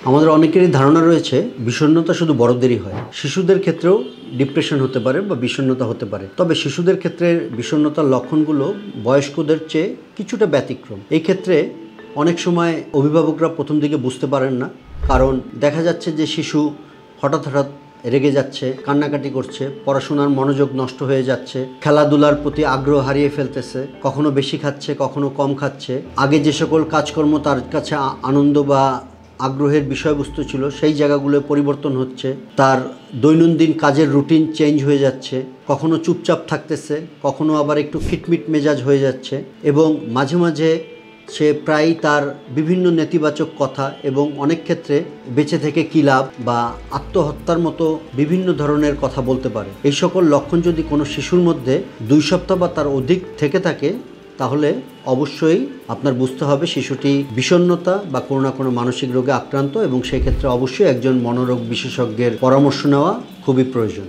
আমাদের অনেকেরই ধারণা রয়েছে বিষণ্ণতা শুধু বড়দেরই হয়। শিশুদের ক্ষেত্রেও ডিপ্রেশন হতে পারে বা বিষণ্ণতা হতে পারে। তবে শিশুদের ক্ষেত্রে বিষণ্ণতার লক্ষণগুলো বয়স্কদের চেয়ে কিছুটা ব্যতিক্রম। এই ক্ষেত্রে অনেক সময় অভিভাবকরা প্রথম দিকে বুঝতে পারেন না, কারণ দেখা যাচ্ছে যে শিশু হঠাৎ রেগে যাচ্ছে, কান্নাকাটি করছে, পড়াশোনার মনোযোগ নষ্ট হয়ে যাচ্ছে, খেলাধুলার প্রতি আগ্রহ হারিয়ে ফেলতেছে, কখনো বেশি খাচ্ছে, কখনো কম খাচ্ছে। আগে যে সকল কাজকর্ম তার কাছে আনন্দ বা আগ্রহের বিষয়বস্তু ছিল সেই জায়গাগুলো পরিবর্তন হচ্ছে, তার দৈনন্দিন কাজের রুটিন চেঞ্জ হয়ে যাচ্ছে, কখনো চুপচাপ থাকতেছে, কখনো আবার একটু খিটমিট মেজাজ হয়ে যাচ্ছে এবং মাঝে মাঝে সে প্রায়ই তার বিভিন্ন নেতিবাচক কথা এবং অনেক ক্ষেত্রে বেঁচে থেকে কী লাভ বা আত্মহত্যার মতো বিভিন্ন ধরনের কথা বলতে পারে। এই সকল লক্ষণ যদি কোনো শিশুর মধ্যে 2 সপ্তাহ বা তার অধিক থেকে থাকে তাহলে অবশ্যই আপনার বুঝতে হবে শিশুটি বিষণ্ণতা বা কোনো না কোনো মানসিক রোগে আক্রান্ত এবং সেই ক্ষেত্রে অবশ্যই একজন মনোরোগ বিশেষজ্ঞের পরামর্শ নেওয়া খুবই প্রয়োজন।